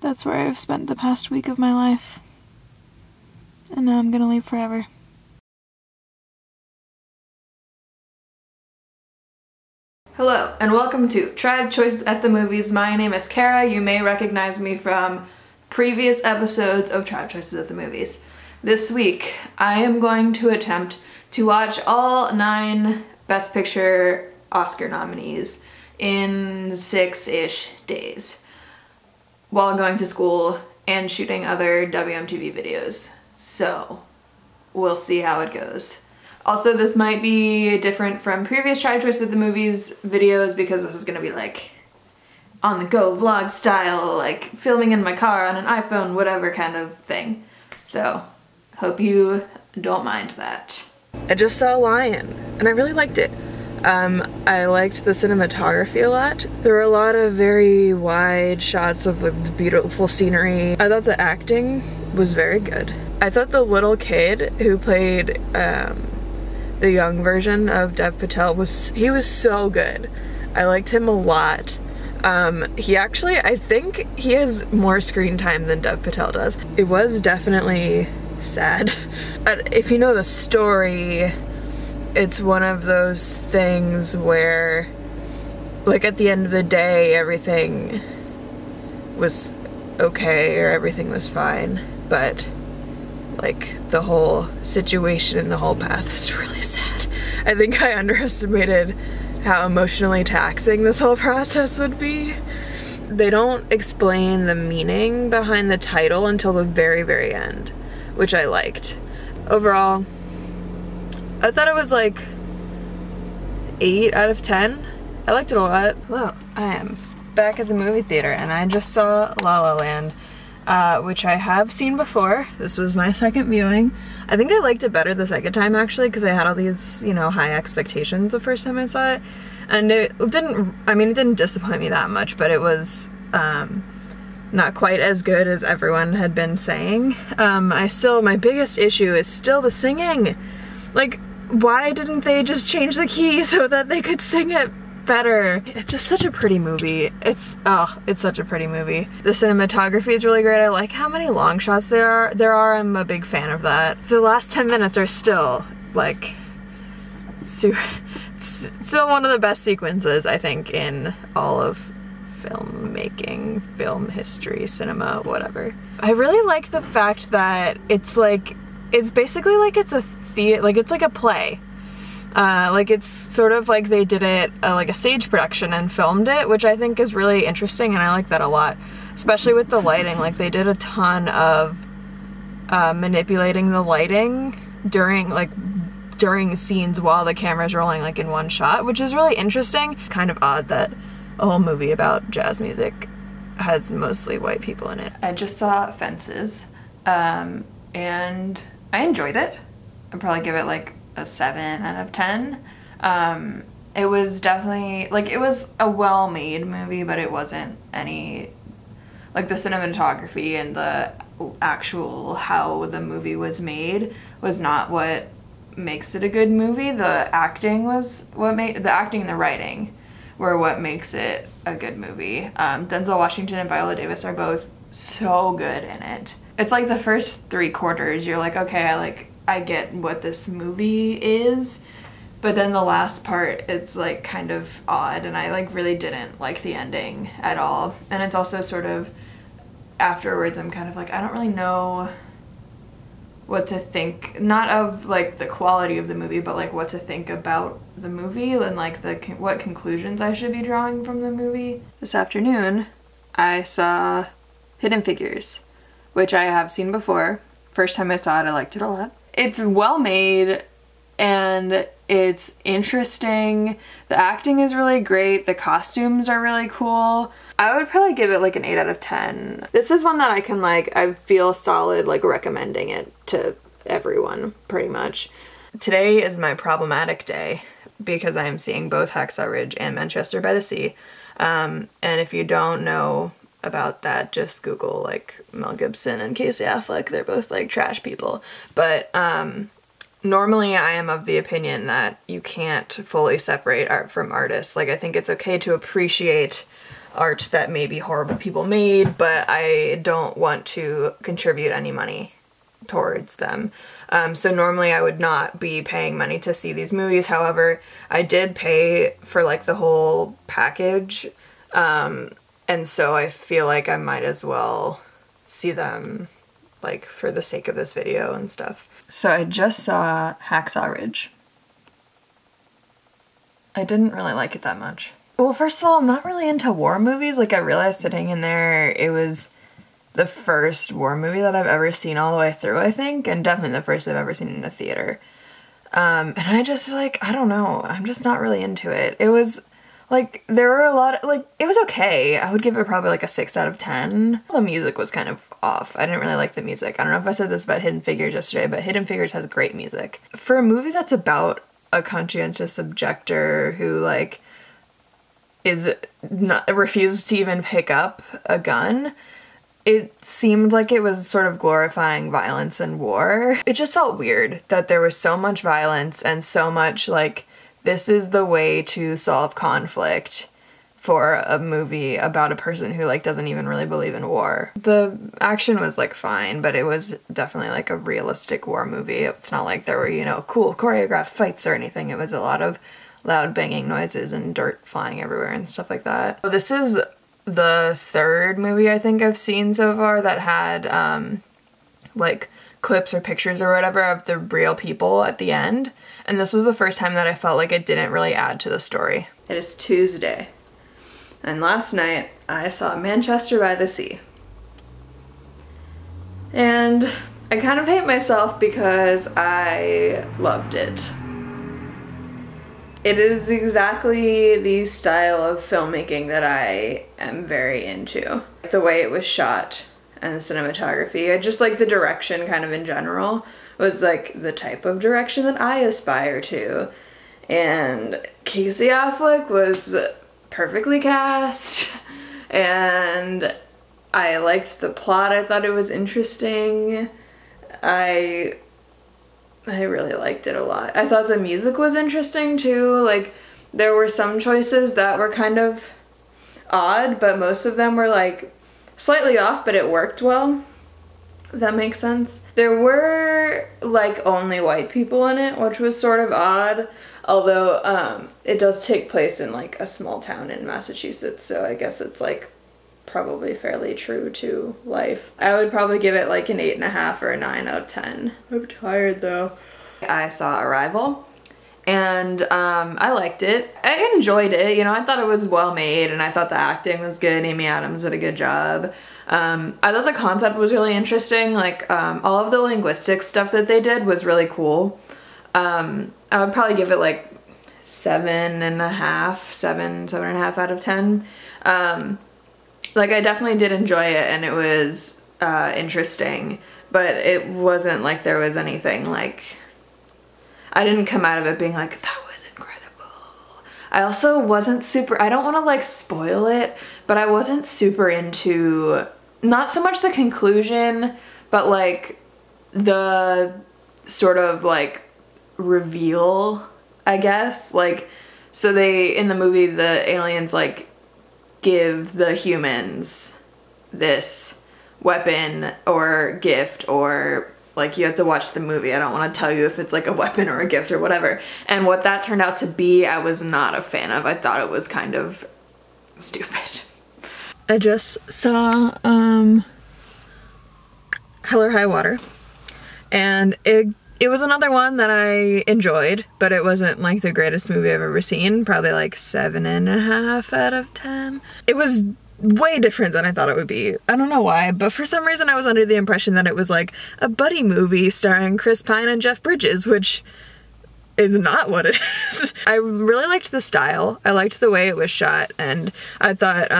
That's where I've spent the past week of my life. And now I'm gonna leave forever. Hello, and welcome to Tribe Choices at the Movies. My name is Cara. You may recognize me from previous episodes of Tribe Choices at the Movies. This week, I am going to attempt to watch all 9 Best Picture Oscar nominees in 6-ish days while going to school and shooting other WMTV videos. So, we'll see how it goes. Also, this might be different from previous Tribe Choices at the Movies videos because this is gonna be like on the go vlog style, like filming in my car on an iPhone, whatever kind of thing. So, hope you don't mind that. I just saw Lion and I really liked it. I liked the cinematography a lot. There were a lot of very wide shots of like, the beautiful scenery. I thought the acting was very good. I thought the little kid who played the young version of Dev Patel was so good. I liked him a lot. He actually, I think he has more screen time than Dev Patel does. It was definitely sad. If you know the story, it's one of those things where, like, at the end of the day, everything was okay or everything was fine, but like the whole situation and the whole path is really sad. I think I underestimated how emotionally taxing this whole process would be. They don't explain the meaning behind the title until the very, very end, which I liked. Overall, I thought it was like 8 out of 10. I liked it a lot. Hello, I am back at the movie theater and I just saw La La Land. Which I have seen before. This was my second viewing. I think I liked it better the second time actually because I had all these, you know, high expectations the first time I saw it. And it didn't disappoint me that much, but it was not quite as good as everyone had been saying. My biggest issue is still the singing. Like, why didn't they just change the key so that they could sing it better? It's just such a pretty movie. It's such a pretty movie. The cinematography is really great. I like how many long shots there are. I'm a big fan of that. The last 10 minutes are still like still one of the best sequences I think in all of filmmaking, film history, cinema, whatever. I really like the fact that it's basically like it's a play. Like it's sort of like they did it like a stage production and filmed it, which I think is really interesting and I like that a lot. Especially with the lighting, like they did a ton of manipulating the lighting during scenes while the camera's rolling like in one shot, which is really interesting. Kind of odd that a whole movie about jazz music has mostly white people in it. I just saw Fences and I enjoyed it. I'd probably give it like a 7 out of 10. It was definitely, like, it was a well-made movie, but it wasn't any, like, the cinematography and the actual how the movie was made was not what makes it a good movie. The acting and the writing were what makes it a good movie. Denzel Washington and Viola Davis are both so good in it. It's like the first 3/4, you're like, okay, I get what this movie is, but then the last part, it's like kind of odd and I like really didn't like the ending at all. And it's also sort of, afterwards I'm kind of like, I don't really know what to think, not of like the quality of the movie, but like what to think about the movie and like what conclusions I should be drawing from the movie. This afternoon, I saw Hidden Figures, which I have seen before. First time I saw it, I liked it a lot. It's well made and it's interesting. The acting is really great. The costumes are really cool. I would probably give it like an 8 out of 10. This is one that I can I feel solid like recommending it to everyone pretty much. Today is my problematic day because I am seeing both Hacksaw Ridge and Manchester by the Sea. And if you don't know about that, just Google like Mel Gibson and Casey Affleck. They're both like trash people. But normally I am of the opinion that you can't fully separate art from artists. Like I think it's okay to appreciate art that maybe horrible people made, but I don't want to contribute any money towards them. So normally I would not be paying money to see these movies. However, I did pay for like the whole package, and so I feel like I might as well see them like for the sake of this video and stuff. So I just saw Hacksaw Ridge. I didn't really like it that much. Well, first of all, I'm not really into war movies. Like, I realized sitting in there, it was the first war movie that I've ever seen all the way through, I think, and definitely the first I've ever seen in a theater. And I just, like, I don't know, I'm just not really into it. It was, like, there were a lot of, like, it was okay. I would give it probably, like, a 6 out of 10. The music was kind of off. I didn't really like the music. I don't know if I said this about Hidden Figures yesterday, but Hidden Figures has great music. For a movie that's about a conscientious objector who, like, refuses to even pick up a gun, it seemed like it was sort of glorifying violence and war. It just felt weird that there was so much violence and so much, like, this is the way to solve conflict for a movie about a person who, like, doesn't even really believe in war. The action was, like, fine, but it was definitely, like, a realistic war movie. It's not like there were, you know, cool choreographed fights or anything. It was a lot of loud banging noises and dirt flying everywhere and stuff like that. So this is the third movie I think I've seen so far that had, like, clips or pictures or whatever of the real people at the end. And this was the first time that I felt like it didn't really add to the story. It is Tuesday. And last night, I saw Manchester by the Sea. And I kind of hate myself because I loved it. It is exactly the style of filmmaking that I am very into. The way it was shot and the cinematography, I just like the direction kind of in general was like the type of direction that I aspire to. And Casey Affleck was perfectly cast, and I liked the plot. I thought it was interesting. I really liked it a lot. I thought the music was interesting too. Like, there were some choices that were kind of odd, but most of them were like slightly off, but it worked well. If that makes sense. There were like only white people in it, which was sort of odd. Although it does take place in like a small town in Massachusetts, so I guess it's like probably fairly true to life. I would probably give it like an 8.5 or a 9 out of 10. I'm tired though. I saw Arrival, and I liked it. I enjoyed it, you know, I thought it was well made, and I thought the acting was good. Amy Adams did a good job. I thought the concept was really interesting. Like, all of the linguistic stuff that they did was really cool. I would probably give it like 7.5 out of 10. Like, I definitely did enjoy it, and it was interesting, but it wasn't like there was anything like, I didn't come out of it being like, that was incredible. I also wasn't super, I don't want to like spoil it, but I wasn't super into, not so much the conclusion, but like the sort of like reveal, I guess. Like, so they, in the movie, the aliens like give the humans this weapon or gift, or like, you have to watch the movie. I don't want to tell you if it's like a weapon or a gift or whatever. And what that turned out to be, I was not a fan of. I thought it was kind of stupid. I just saw Hell or High Water, and it was another one that I enjoyed, but it wasn't like the greatest movie I've ever seen. Probably like 7.5 out of 10. It was way different than I thought it would be. I don't know why, but for some reason I was under the impression that it was like a buddy movie starring Chris Pine and Jeff Bridges, which is not what it is. I really liked the style. I liked the way it was shot, and I thought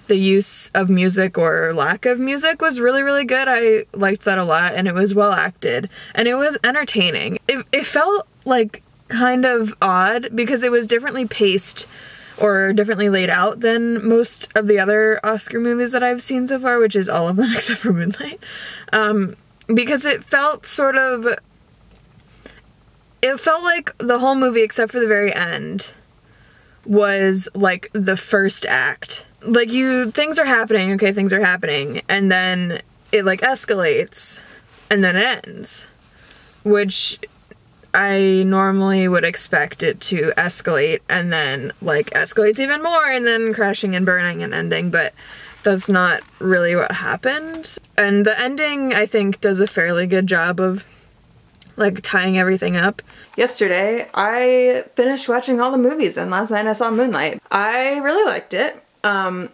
the use of music or lack of music was really, really good. I liked that a lot, and it was well acted, and it was entertaining. It felt like kind of odd because it was differently paced or differently laid out than most of the other Oscar movies that I've seen so far, which is all of them except for Moonlight. Because it felt sort of, it felt like the whole movie except for the very end was like the first act. Like things are happening, okay, things are happening, and then it like escalates, and then it ends. Which I normally would expect it to escalate and then like escalates even more and then crashing and burning and ending, but that's not really what happened. And the ending, I think, does a fairly good job of like tying everything up. Yesterday, I finished watching all the movies, and last night I saw Moonlight. I really liked it.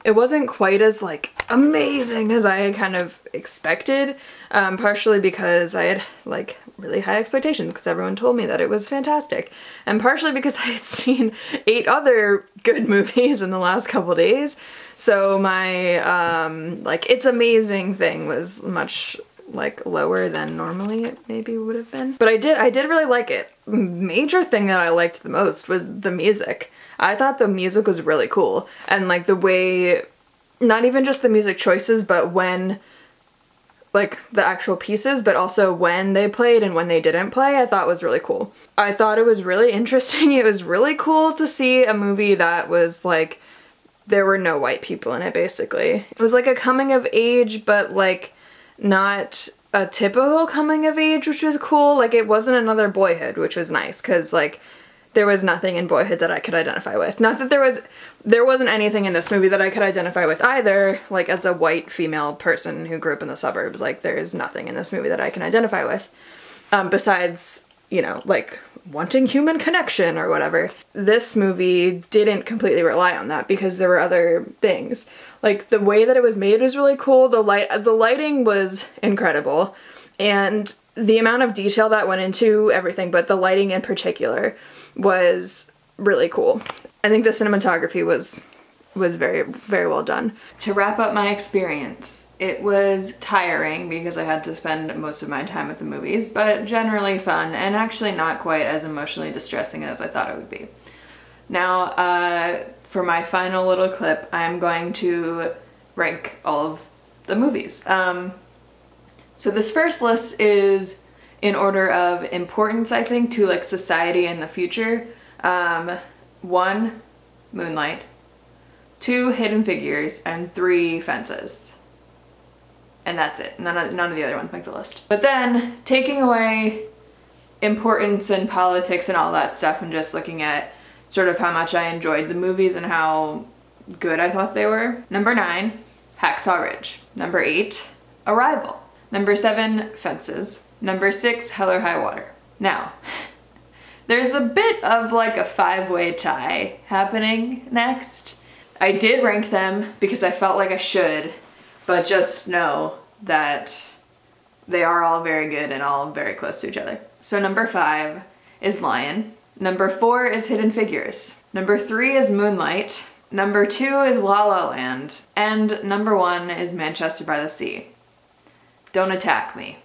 It wasn't quite as like amazing as I had kind of expected, partially because I had like really high expectations because everyone told me that it was fantastic, and partially because I had seen 8 other good movies in the last couple days, so my like it's amazing thing was much like lower than normally it maybe would have been. But I did really like it. Major thing that I liked the most was the music. I thought the music was really cool, and like the way, not even just the music choices, but when like the actual pieces, but also when they played and when they didn't play, I thought was really cool. I thought it was really interesting. It was really cool to see a movie that was like, there were no white people in it basically. It was like a coming of age, but like not a typical coming of age, which was cool. Like it wasn't another Boyhood, which was nice, because like there was nothing in Boyhood that I could identify with. Not that there wasn't anything in this movie that I could identify with either, like as a white female person who grew up in the suburbs, like there's nothing in this movie that I can identify with, besides, you know, like wanting human connection or whatever. This movie didn't completely rely on that because there were other things. Like the way that it was made was really cool, the lighting was incredible, and the amount of detail that went into everything, but the lighting in particular was really cool. I think the cinematography was very, very well done. To wrap up my experience, it was tiring because I had to spend most of my time at the movies, but generally fun and actually not quite as emotionally distressing as I thought it would be. Now, for my final little clip, I'm going to rank all of the movies. So this first list is in order of importance, I think, to like society and the future. 1, Moonlight, 2, Hidden Figures, and 3, Fences. And that's it. None of the other ones make the list. But then, taking away importance and politics and all that stuff and just looking at sort of how much I enjoyed the movies and how good I thought they were. Number 9, Hacksaw Ridge. Number 8, Arrival. Number 7, Fences. Number 6, Hell or High Water. Now, there's a bit of like a 5-way tie happening next. I did rank them because I felt like I should, but just know that they are all very good and all very close to each other. So number 5 is Lion. Number 4 is Hidden Figures. Number 3 is Moonlight. Number 2 is La La Land. And number 1 is Manchester by the Sea. Don't attack me.